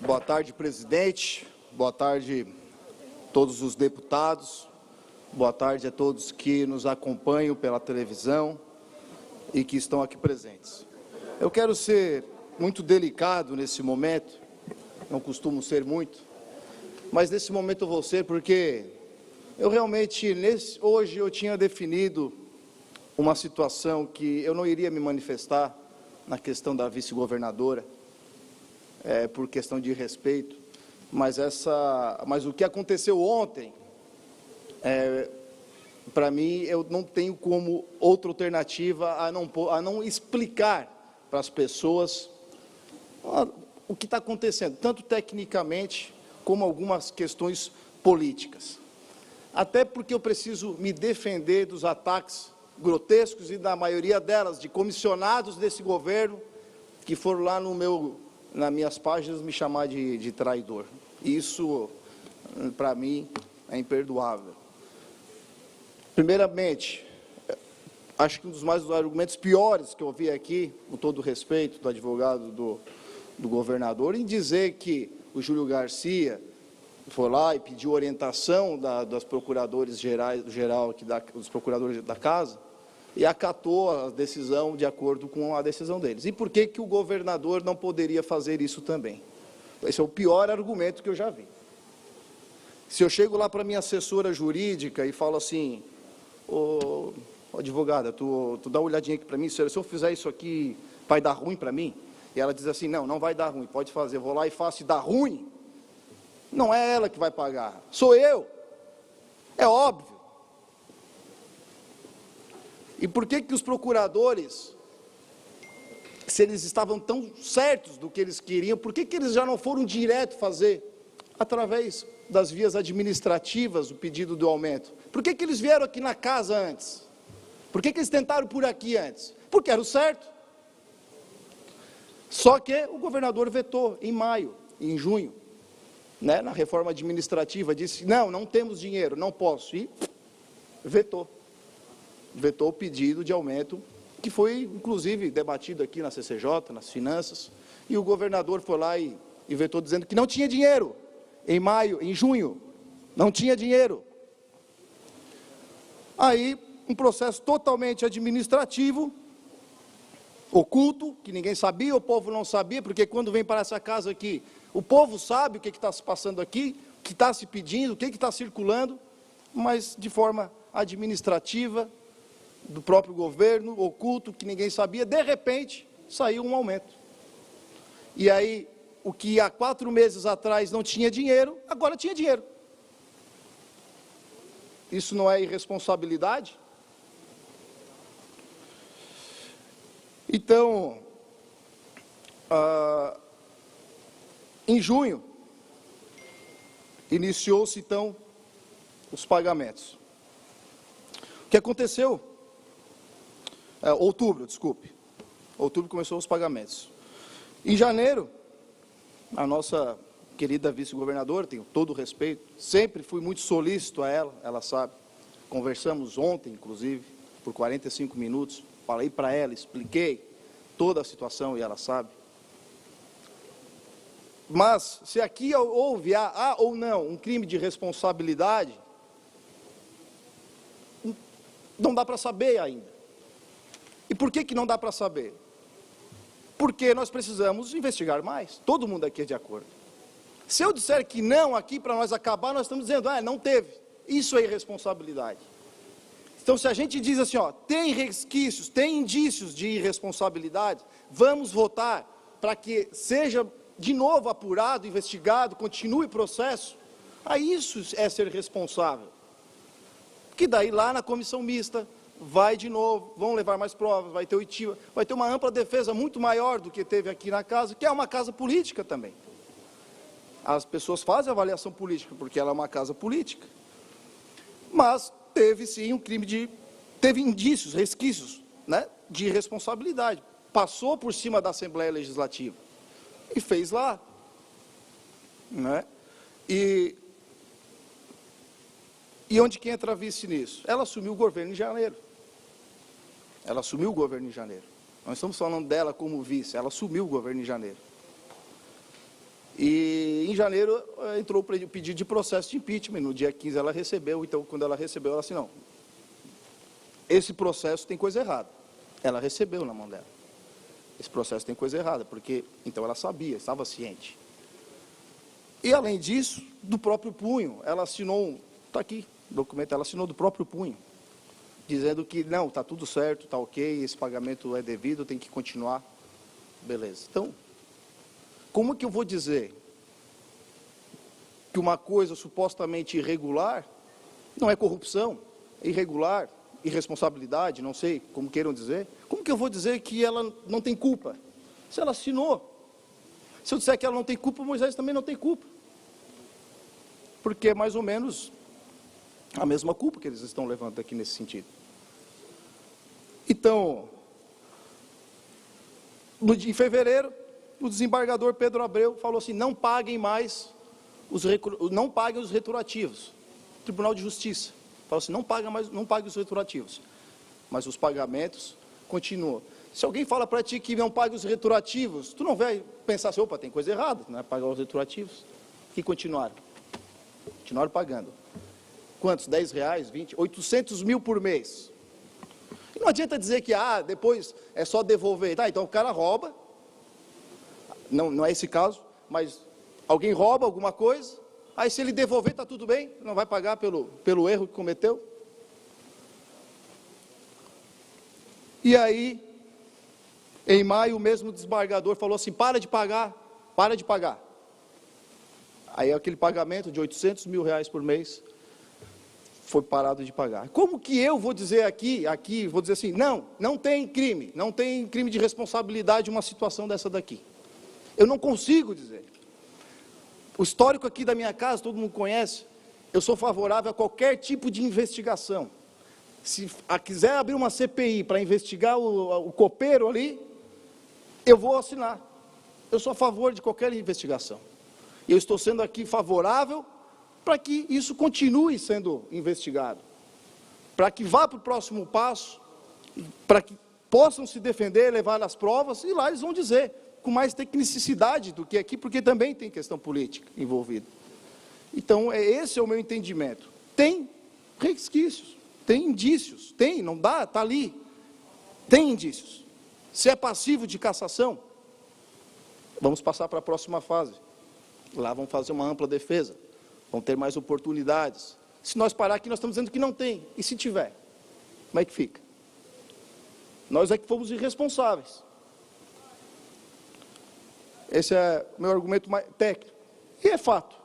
Boa tarde, presidente. Boa tarde a todos os deputados. Boa tarde a todos que nos acompanham pela televisão e que estão aqui presentes. Eu quero ser muito delicado nesse momento, não costumo ser muito, mas nesse momento eu vou ser porque eu realmente, hoje eu tinha definido uma situação que eu não iria me manifestar na questão da vice-governadora, por questão de respeito, mas o que aconteceu ontem, para mim, eu não tenho como outra alternativa a não explicar para as pessoas o que está acontecendo, tanto tecnicamente como algumas questões políticas. Até porque eu preciso me defender dos ataques grotescos e da maioria delas, de comissionados desse governo, que foram lá nas minhas páginas me chamar de traidor. Isso, para mim, é imperdoável. Primeiramente, acho que um dos argumentos piores que eu ouvi aqui, com todo o respeito do advogado do governador, em dizer que o Júlio Garcia foi lá e pediu orientação das procuradores geral aqui dos procuradores da casa e acatou a decisão de acordo com a decisão deles. E por que o governador não poderia fazer isso também? Esse é o pior argumento que eu já vi. Se eu chego lá para minha assessora jurídica e falo assim: ô advogada, tu dá uma olhadinha aqui para mim, se eu fizer isso aqui, vai dar ruim para mim? E ela diz assim: não vai dar ruim, pode fazer. Eu vou lá e faço e dá ruim. Não é ela que vai pagar, sou eu. É óbvio. E por que os procuradores, se eles estavam tão certos do que eles queriam, por que eles já não foram direto fazer, através das vias administrativas, o pedido do aumento? Por que eles vieram aqui na casa antes? Por que eles tentaram por aqui antes? Porque era o certo. Só que o governador vetou em maio, em junho, na reforma administrativa, disse: não temos dinheiro, não posso, e vetou o pedido de aumento, que foi, inclusive, debatido aqui na CCJ, nas finanças, e o governador foi lá e vetou dizendo que não tinha dinheiro, em junho, não tinha dinheiro. Aí, um processo totalmente administrativo, oculto, que ninguém sabia, o povo não sabia, porque quando vem para essa casa aqui, o povo sabe o que está se passando aqui, o que está se pedindo, o que está circulando, mas de forma administrativa, do próprio governo, oculto, que ninguém sabia, de repente, saiu um aumento. E aí, o que há 4 meses atrás não tinha dinheiro, agora tinha dinheiro. Isso não é irresponsabilidade? Então, em junho, iniciou-se, então, os pagamentos. O que aconteceu? Outubro começou os pagamentos. Em janeiro, a nossa querida vice-governadora, tenho todo o respeito, sempre fui muito solícito a ela sabe. Conversamos ontem, inclusive, por 45 minutos, falei para ela, expliquei toda a situação e ela sabe. Mas, se aqui houve, há ou não, um crime de responsabilidade, não dá para saber ainda. E por que não dá para saber? Porque nós precisamos investigar mais. Todo mundo aqui é de acordo. Se eu disser que não aqui, para nós acabar, nós estamos dizendo: não teve. Isso é irresponsabilidade. Então, se a gente diz assim, tem resquícios, tem indícios de irresponsabilidade, vamos votar para que seja de novo apurado, investigado, continue o processo, aí isso é ser responsável. Que daí lá na comissão mista, vai de novo, vão levar mais provas, vai ter oitiva, vai ter uma ampla defesa muito maior do que teve aqui na casa, que é uma casa política também. As pessoas fazem avaliação política, porque ela é uma casa política. Mas teve sim um crime teve indícios, resquícios, de irresponsabilidade. Passou por cima da Assembleia Legislativa e fez lá. E onde que entra a vice nisso? Ela assumiu o governo em janeiro. Nós estamos falando dela como vice, ela assumiu o governo em janeiro. E em janeiro entrou o pedido de processo de impeachment, no dia 15 ela recebeu, então quando ela recebeu, ela disse, não, esse processo tem coisa errada. Ela recebeu na mão dela. Esse processo tem coisa errada, porque, então ela sabia, estava ciente. E além disso, do próprio punho, ela assinou, está aqui, o documento, ela assinou do próprio punho, dizendo que não, está tudo certo, está ok, esse pagamento é devido, tem que continuar. Beleza. Então, como que eu vou dizer que uma coisa supostamente irregular não é corrupção, é irregular, irresponsabilidade, não sei como queiram dizer? Como que eu vou dizer que ela não tem culpa? Se ela assinou. Se eu disser que ela não tem culpa, Moisés também não tem culpa. Porque é mais ou menos a mesma culpa que eles estão levando aqui nesse sentido. Então, em fevereiro, o desembargador Pedro Abreu falou assim, não paguem mais, não paguem os retroativos. Tribunal de Justiça falou assim, não paguem os retroativos. Mas os pagamentos continuam. Se alguém fala para ti que não paga os retroativos, tu não vai pensar assim, opa, tem coisa errada, não é pagar os retroativos. Que continuaram pagando. Quantos? 10 reais, 20, 800 mil por mês. E não adianta dizer que, depois é só devolver. Tá, então o cara rouba, não é esse caso, mas alguém rouba alguma coisa, aí se ele devolver, está tudo bem, não vai pagar pelo erro que cometeu. E aí, em maio, o mesmo desembargador falou assim, para de pagar. Aí aquele pagamento de 800 mil reais por mês foi parado de pagar. Como que eu vou dizer aqui, vou dizer assim, não tem crime de responsabilidade uma situação dessa daqui. Eu não consigo dizer. O histórico aqui da minha casa, todo mundo conhece, eu sou favorável a qualquer tipo de investigação. Se quiser abrir uma CPI para investigar o copeiro ali, eu vou assinar. Eu sou a favor de qualquer investigação. Eu estou sendo aqui favorável para que isso continue sendo investigado, para que vá para o próximo passo, para que possam se defender, levar as provas, e lá eles vão dizer, com mais tecnicidade do que aqui, porque também tem questão política envolvida. Então, esse é o meu entendimento. Tem resquícios, tem indícios, não dá, está ali, tem indícios. Se é passivo de cassação, vamos passar para a próxima fase. Lá vão fazer uma ampla defesa, vão ter mais oportunidades. Se nós parar aqui, nós estamos dizendo que não tem. E se tiver? Como é que fica? Nós é que fomos irresponsáveis. Esse é o meu argumento mais técnico. E é fato.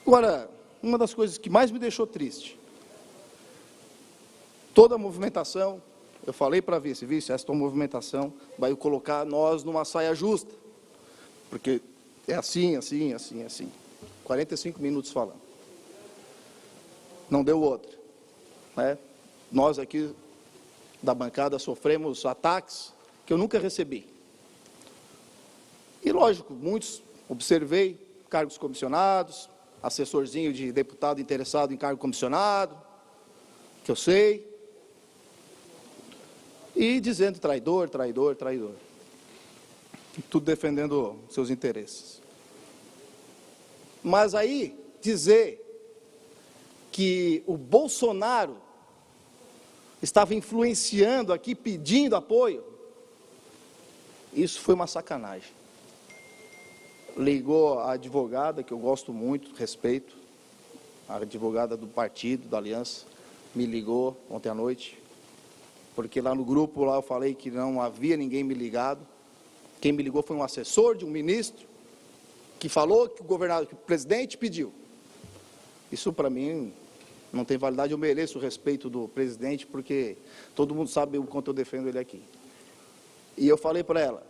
Agora, uma das coisas que mais me deixou triste, toda a movimentação, eu falei para vice, essa movimentação vai colocar nós numa saia justa. Porque é assim. 45 minutos falando. Não deu outra. Né? Nós aqui da bancada sofremos ataques que eu nunca recebi. E lógico, muitos observei cargos comissionados, assessorzinho de deputado interessado em cargo comissionado, que eu sei, e dizendo traidor. Tudo defendendo seus interesses. Mas aí, dizer que o Bolsonaro estava influenciando aqui, pedindo apoio, isso foi uma sacanagem. Ligou a advogada, que eu gosto muito, respeito, a advogada do partido, da Aliança, me ligou ontem à noite, porque lá no grupo lá eu falei que não havia ninguém me ligado. Quem me ligou foi um assessor de um ministro que falou que que o presidente pediu. Isso para mim não tem validade, eu mereço o respeito do presidente, porque todo mundo sabe o quanto eu defendo ele aqui. E eu falei para ela,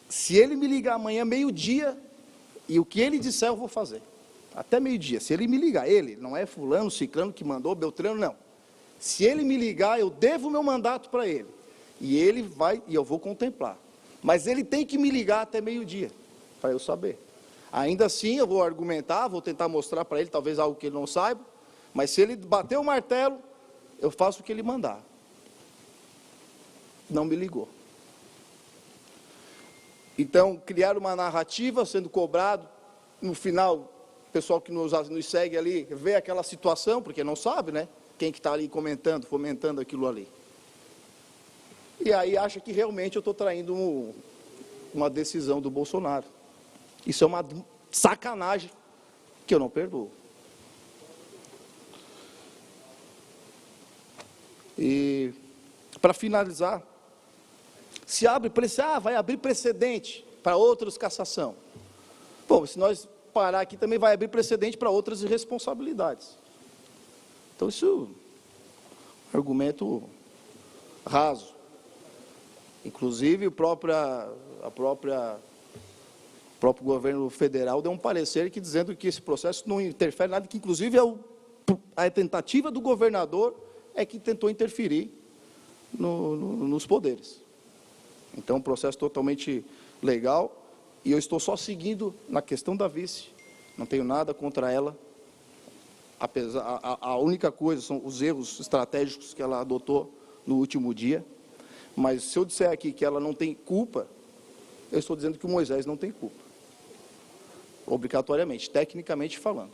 se ele me ligar amanhã meio-dia, e o que ele disser eu vou fazer. Até meio-dia, se ele me ligar, ele, não é fulano, ciclano que mandou, Beltrano, não. Se ele me ligar, eu devo o meu mandato para ele. E ele vai, e eu vou contemplar. Mas ele tem que me ligar até meio-dia, para eu saber. Ainda assim, eu vou argumentar, vou tentar mostrar para ele, talvez algo que ele não saiba, mas se ele bater o martelo, eu faço o que ele mandar. Não me ligou. Então, criar uma narrativa sendo cobrado, no final, o pessoal que nos segue ali vê aquela situação, porque não sabe, né? Quem que está ali comentando, fomentando aquilo ali. E aí acha que realmente eu estou traindo uma decisão do Bolsonaro. Isso é uma sacanagem que eu não perdoo. E, para finalizar, vai abrir precedente para outros cassação. Bom, se nós parar aqui, também vai abrir precedente para outras irresponsabilidades. Então, isso é um argumento raso. Inclusive, o próprio governo federal deu um parecer dizendo que esse processo não interfere em nada, que inclusive a tentativa do governador é que tentou interferir nos poderes. Então, um processo totalmente legal, e eu estou só seguindo na questão da vice, não tenho nada contra ela, a única coisa são os erros estratégicos que ela adotou no último dia, mas se eu disser aqui que ela não tem culpa, eu estou dizendo que o Moisés não tem culpa, obrigatoriamente, tecnicamente falando.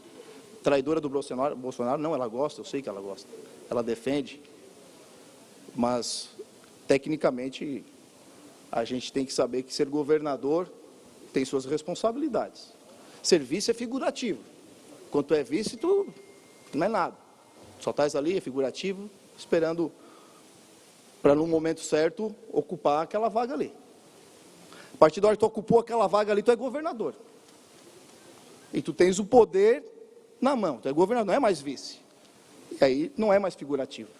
Traidora do Bolsonaro, não, ela gosta, eu sei que ela gosta, ela defende, mas tecnicamente a gente tem que saber que ser governador tem suas responsabilidades. Ser vice é figurativo. Quando tu é vice, tu não é nada. Só estás ali, é figurativo, esperando para, no momento certo, ocupar aquela vaga ali. A partir da hora que tu ocupou aquela vaga ali, tu é governador. E tu tens o poder na mão. Tu é governador, não é mais vice. E aí não é mais figurativo.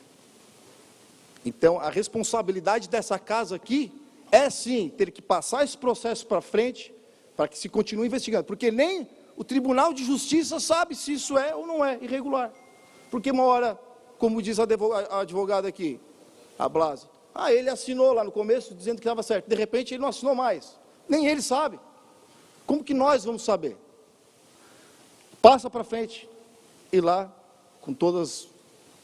Então, a responsabilidade dessa casa aqui é, sim, ter que passar esse processo para frente, para que se continue investigando. Porque nem o Tribunal de Justiça sabe se isso é ou não é irregular. Porque uma hora, como diz a advogada aqui, a Blasi, ele assinou lá no começo dizendo que estava certo. De repente, ele não assinou mais. Nem ele sabe. Como que nós vamos saber? Passa para frente. E lá, com todas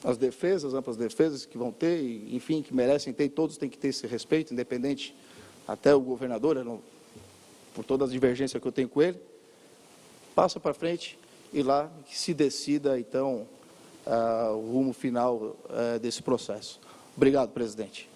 as defesas, amplas defesas que vão ter, e, enfim, que merecem ter, todos têm que ter esse respeito, independente, até o governador, por todas as divergências que eu tenho com ele, passa para frente e lá que se decida, então, o rumo final desse processo. Obrigado, presidente.